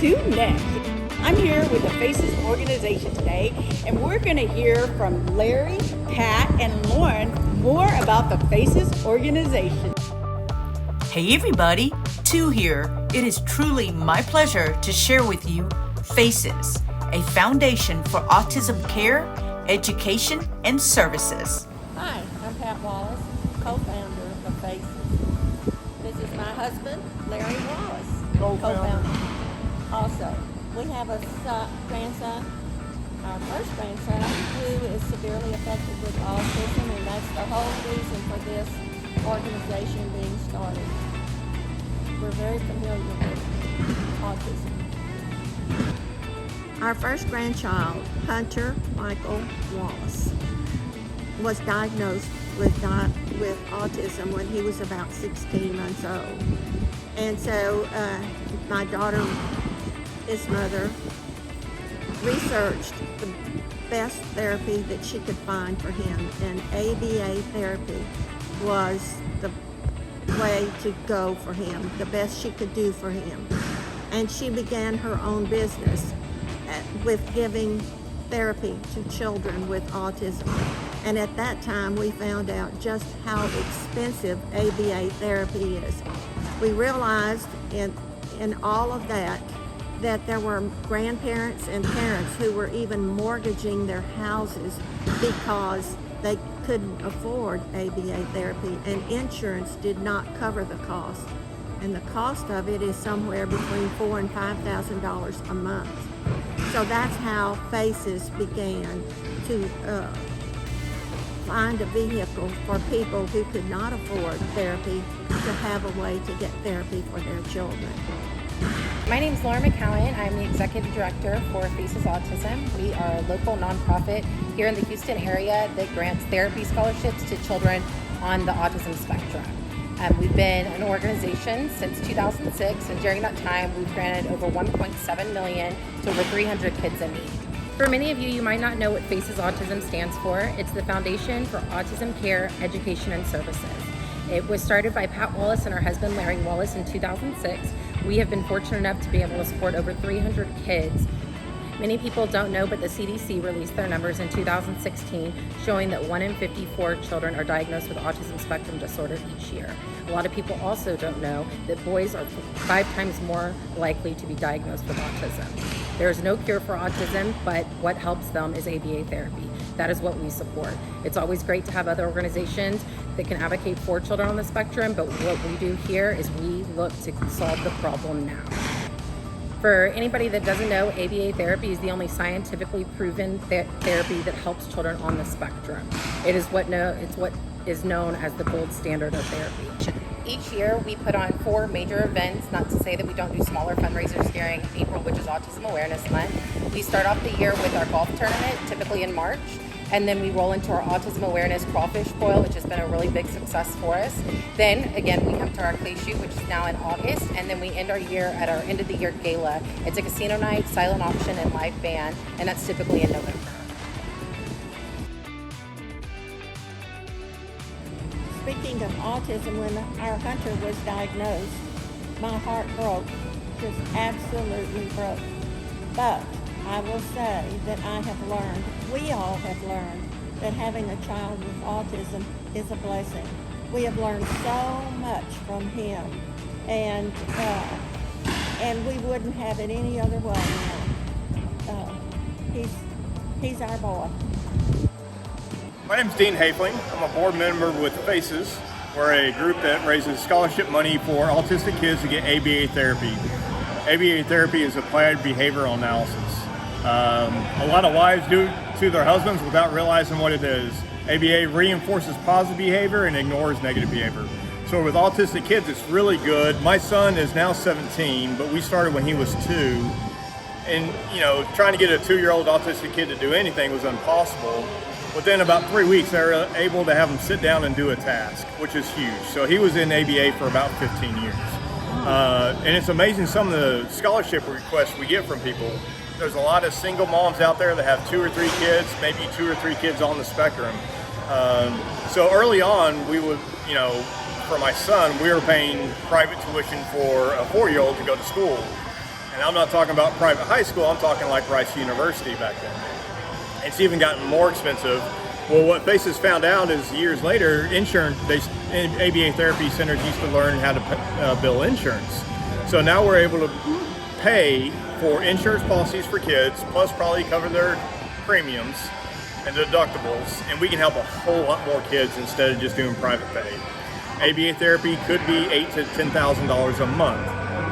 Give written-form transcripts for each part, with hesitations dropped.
to next. I'm here with the F.A.C.E.S organization today, and we're going to hear from Larry, Pat, and Lauren more about the F.A.C.E.S organization. Hey everybody, Tu here. It is truly my pleasure to share with you F.A.C.E.S, a foundation for autism care, education, and services. Hi, I'm Pat Wallace, co-founder of F.A.C.E.S. This is my husband, Larry Wallace, co-founder. Also, we have a grandson, our first grandson, who is severely affected with autism, and that's the whole reason for this organization being started. We're very familiar with autism. Our first grandchild, Hunter Michael Wallace, was diagnosed with autism when he was about 16 months old. And so my daughter, his mother, researched the best therapy that she could find for him, and ABA therapy was the way to go for him, the best she could do for him. And she began her own business with giving therapy to children with autism. And at that time, we found out just how expensive ABA therapy is. We realized in all of that there were grandparents and parents who were even mortgaging their houses because they couldn't afford ABA therapy, and insurance did not cover the cost. And the cost of it is somewhere between $4,000 and $5,000 a month. So that's how F.A.C.E.S began to find a vehicle for people who could not afford therapy to have a way to get therapy for their children. My name is Lauren McCowan. I'm the Executive Director for F.A.C.E.S Autism. We are a local nonprofit here in the Houston area that grants therapy scholarships to children on the autism spectrum. We've been an organization since 2006, and during that time we've granted over $1.7 million to over 300 kids in need. For many of you, you might not know what F.A.C.E.S Autism stands for. It's the Foundation for Autism Care, Education, and Services. It was started by Pat Wallace and her husband Larry Wallace in 2006. We have been fortunate enough to be able to support over 300 kids. Many people don't know, but the CDC released their numbers in 2016 showing that 1 in 54 children are diagnosed with autism spectrum disorder each year. A lot of people also don't know that boys are 5 times more likely to be diagnosed with autism. There is no cure for autism, but what helps them is ABA therapy. That is what we support. It's always great to have other organizations that can advocate for children on the spectrum, but what we do here is we look to solve the problem now. For anybody that doesn't know, ABA therapy is the only scientifically proven therapy that helps children on the spectrum. It's what is known as the gold standard of therapy. Each year we put on 4 major events, not to say that we don't do smaller fundraisers during April, which is Autism Awareness Month. We start off the year with our golf tournament, typically in March, and then we roll into our Autism Awareness Crawfish Boil, which has been a really big success for us. Then again, we come to our clay shoot, which is now in August, and then we end our year at our end of the year gala. It's a casino night, silent auction, and live band, and that's typically in November. Speaking of autism, when our Hunter was diagnosed, my heart broke, just absolutely broke. But I will say that we all have learned that having a child with autism is a blessing. We have learned so much from him, and we wouldn't have it any other way now. He's our boy. My name is Dean Hafling. I'm a board member with F.A.C.E.S. We're a group that raises scholarship money for autistic kids to get ABA therapy. ABA therapy is applied behavioral analysis. A lot of wives do it to their husbands without realizing what it is. ABA reinforces positive behavior and ignores negative behavior. So with autistic kids, it's really good. My son is now 17, but we started when he was 2. And, trying to get a 2-year-old autistic kid to do anything was impossible. Within about 3 weeks, they were able to have him sit down and do a task, which is huge. So he was in ABA for about 15 years. And it's amazing some of the scholarship requests we get from people. There's a lot of single moms out there that have 2 or 3 kids, maybe 2 or 3 kids on the spectrum. So early on, we would, for my son, we were paying private tuition for a 4-year-old to go to school. And I'm not talking about private high school, I'm talking like Rice University back then. It's even gotten more expensive. Well, what F.A.C.E.S found out is years later, ABA therapy centers used to learn how to bill insurance. So now we're able to pay for insurance policies for kids, plus probably cover their premiums and deductibles, and we can help a whole lot more kids instead of just doing private pay. ABA therapy could be $8,000 to $10,000 a month.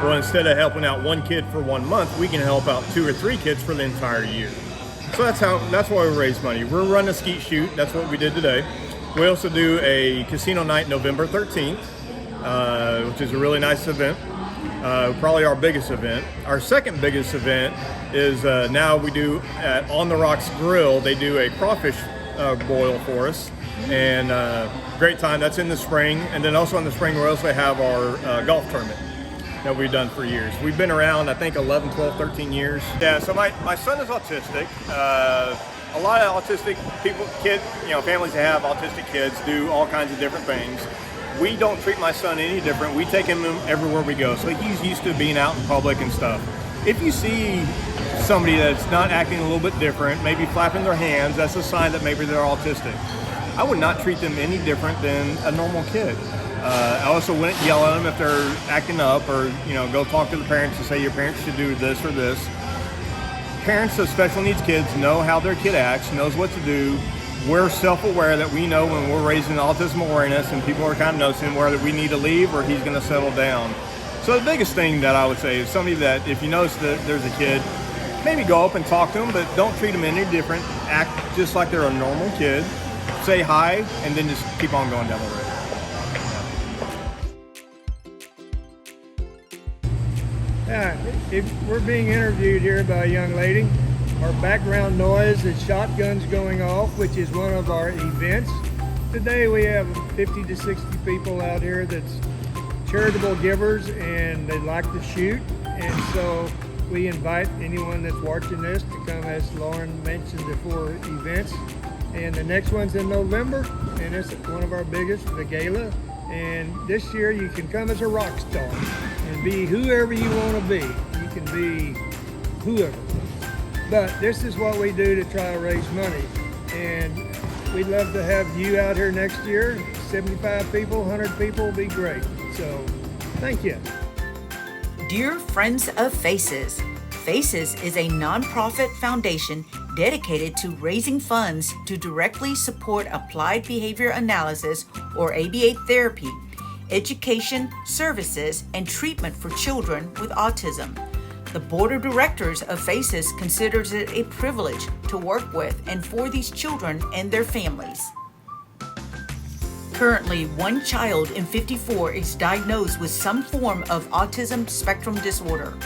Well, instead of helping out one kid for 1 month, we can help out 2 or 3 kids for the entire year. So that's why we raise money. We're running a skeet shoot. That's what we did today. We also do a casino night November 13th, which is a really nice event. Probably our biggest event. Our second biggest event is now we do at On the Rocks Grill. They do a crawfish boil for us, and great time. That's in the spring, and then also in the spring we also have our golf tournament that we've done for years. We've been around, I think, 11, 12, 13 years. Yeah, so my son is autistic. A lot of autistic families that have autistic kids do all kinds of different things. We don't treat my son any different. We take him everywhere we go. So he's used to being out in public and stuff. If you see somebody that's not acting a little bit different, maybe flapping their hands, that's a sign that maybe they're autistic. I would not treat them any different than a normal kid. I also wouldn't yell at them if they're acting up, or go talk to the parents and say your parents should do this or this. Parents of special needs kids know how their kid acts, knows what to do. We're self-aware that we know when we're raising autism awareness and people are kind of noticing whether we need to leave or he's going to settle down. So the biggest thing that I would say is somebody that, if you notice that there's a kid, maybe go up and talk to them, but don't treat them any different. Act just like they're a normal kid. Say hi, and then just keep on going down the road. We're being interviewed here by a young lady. Our background noise is shotguns going off, which is one of our events. Today we have 50 to 60 people out here that's charitable givers, and they like to shoot. And so we invite anyone that's watching this to come, as Lauren mentioned, the 4 events. And the next one's in November, and it's one of our biggest, the gala. And this year you can come as a rock star and be whoever you want to be. You can be whoever. But this is what we do to try to raise money. And we'd love to have you out here next year. 75 people, 100 people would be great. So thank you. Dear friends of F.A.C.E.S, F.A.C.E.S is a nonprofit foundation dedicated to raising funds to directly support applied behavior analysis, or ABA therapy, education, services, and treatment for children with autism. The board of directors of F.A.C.E.S considers it a privilege to work with and for these children and their families. Currently, 1 child in 54 is diagnosed with some form of autism spectrum disorder.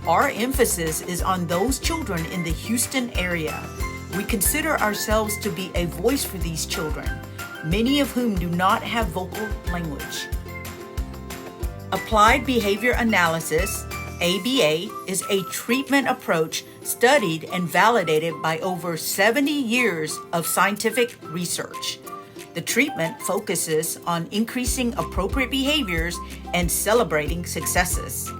Our emphasis is on those children in the Houston area. We consider ourselves to be a voice for these children, many of whom do not have vocal language. Applied behavior analysis, ABA, is a treatment approach studied and validated by over 70 years of scientific research. The treatment focuses on increasing appropriate behaviors and celebrating successes.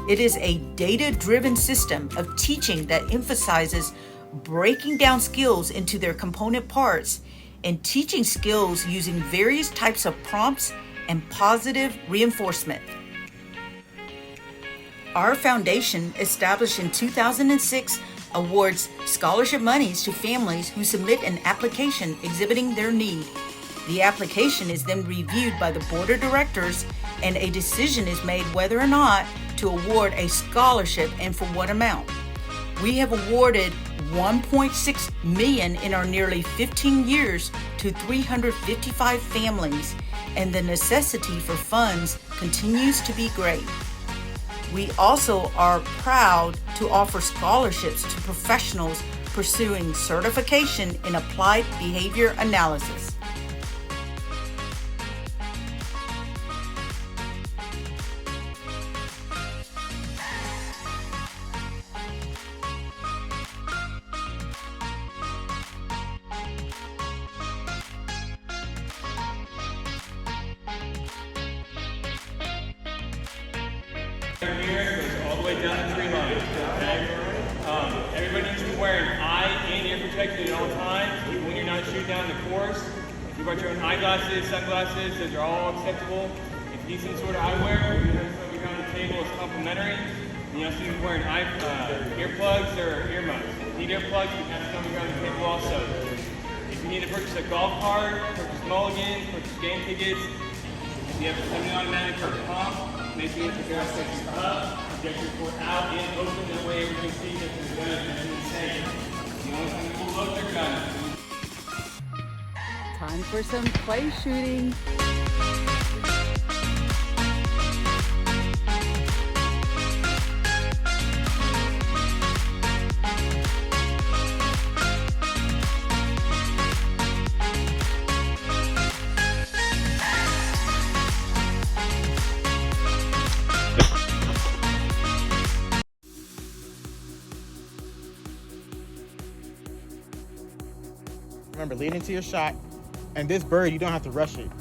It is a data-driven system of teaching that emphasizes breaking down skills into their component parts and teaching skills using various types of prompts and positive reinforcement. Our foundation, established in 2006, awards scholarship monies to families who submit an application exhibiting their need. The application is then reviewed by the board of directors, and a decision is made whether or not to award a scholarship and for what amount. We have awarded $1.6 million in our nearly 15 years to 355 families, and the necessity for funds continues to be great. We also are proud to offer scholarships to professionals pursuing certification in applied behavior analysis. Here goes all the way down the tree line. wearing eye and ear protection at all times, even when you're not shooting down the course. If you brought your own eyeglasses, sunglasses, those are all acceptable. If you need some sort of eyewear, we have something on the table is complimentary. You know, so you're wearing earplugs or earmuffs. If you need earplugs, we have something on the table also. If you need to purchase a golf cart, purchase mulligans, purchase game tickets, if you have a semi-automatic or a pump, make sure you prepare a section up, project your port out and open, that way everything sees that the gun is safe. The only thing that will load their gun. Time for some play shooting. Remember, lead into your shot. And this bird, you don't have to rush it.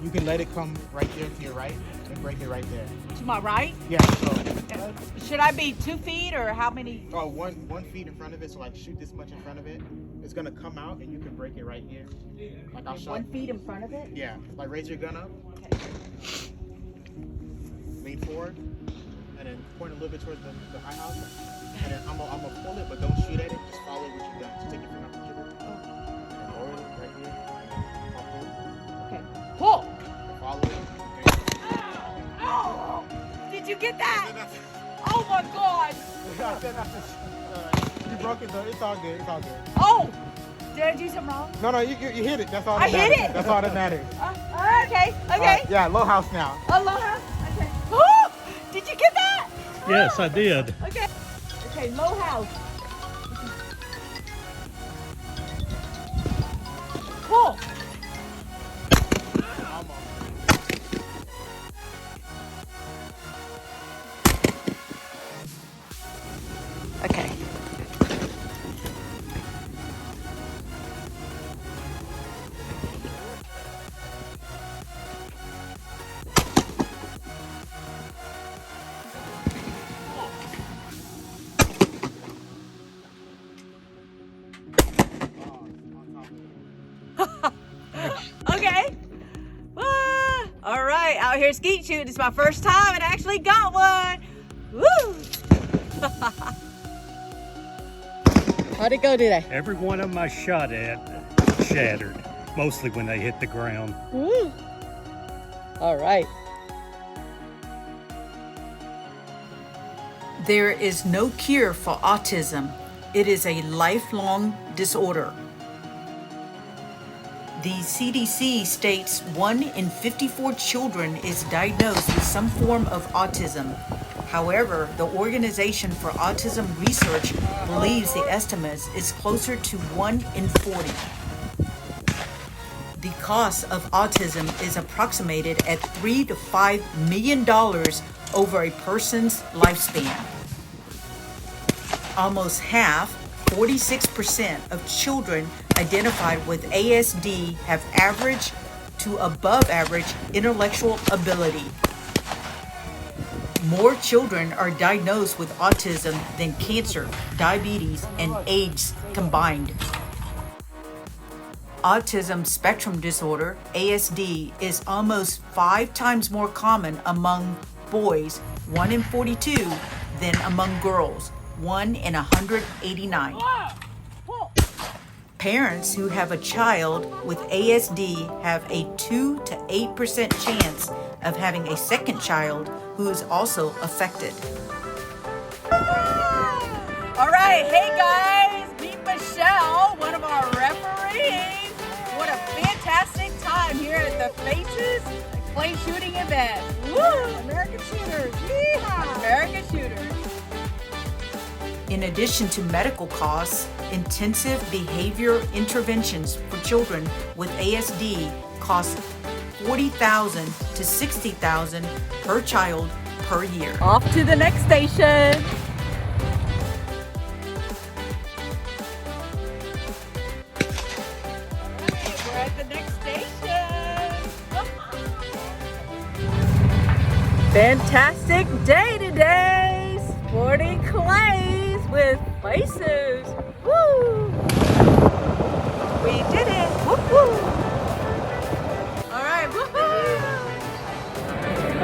You can let it come right there to your right and break it right there. To my right? Yeah, so. Should I be 2 feet or how many? Oh, 1 feet in front of it, so like shoot this much in front of it. It's gonna come out and you can break it right here. Like I'll show. 1 feet in front of it? Yeah, like raise your gun up. Okay. Lean forward. And then point a little bit towards the high house. And then I'm gonna pull it, but don't shoot at it. Just follow what you've done. Just take it from the trigger. And then lower it right here. Okay. Pull! Follow it. Oh! Did you get that? Oh my God! You broke it though. It's all good. It's all good. Oh! Did I do something wrong? No, you hit it. That's all I that matters. hit it? That's all that matters. Okay. Yeah, low house now. Aloha? Okay. Oh! Did you get that? Yes, I did. Okay. Okay, low house. Pull! Okay. Okay. All right, out here skeet shooting. It's my first time and I actually got one. Woo! How'd it go today? Every one of them I shot at shattered, mostly when they hit the ground. Woo! All right. There is no cure for autism. It is a lifelong disorder. The CDC states 1 in 54 children is diagnosed with some form of autism. However, the Organization for Autism Research believes the estimate is closer to 1 in 40. The cost of autism is approximated at $3 to $5 million over a person's lifespan. Almost half, 46% of children identified with ASD have average to above average intellectual ability. More children are diagnosed with autism than cancer, diabetes, and AIDS combined. Autism spectrum disorder, ASD, is almost 5 times more common among boys, 1 in 42, than among girls, 1 in 189. Parents who have a child with ASD have a 2 to 8% chance of having a second child who is also affected. All right, hey guys, meet Michelle, one of our referees. What a fantastic time here at the F.A.C.E.S Play Shooting Event. Woo! American Shooters, yeehaw! American Shooters. In addition to medical costs, intensive behavior interventions for children with ASD cost $40,000 to $60,000 per child per year. Off to the next station. We're at the next station. Fantastic day today. Sporting clays with F.A.C.E.S. Woo!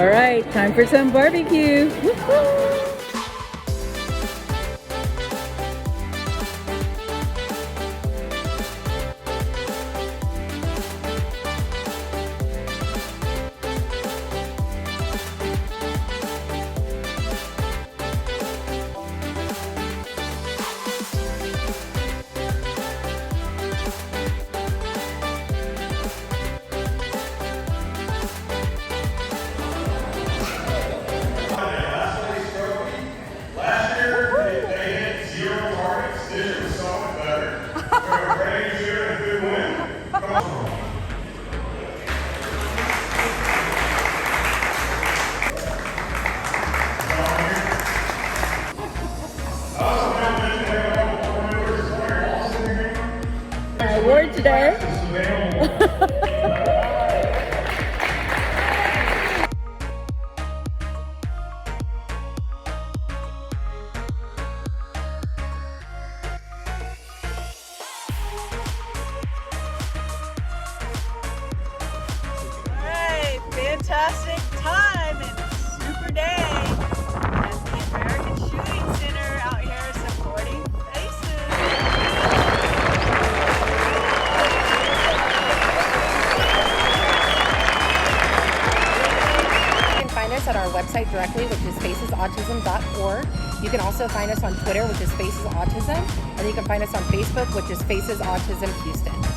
All right, time for some barbecue. Woo-hoo! Award today. Alright, fantastic time and super day at the American Shooting Center out here supporting F.A.C.E.S. Find us at our website directly, which is FACESautism.org. You can also find us on Twitter, which is Faces Autism, and you can find us on Facebook, which is Faces Autism Houston.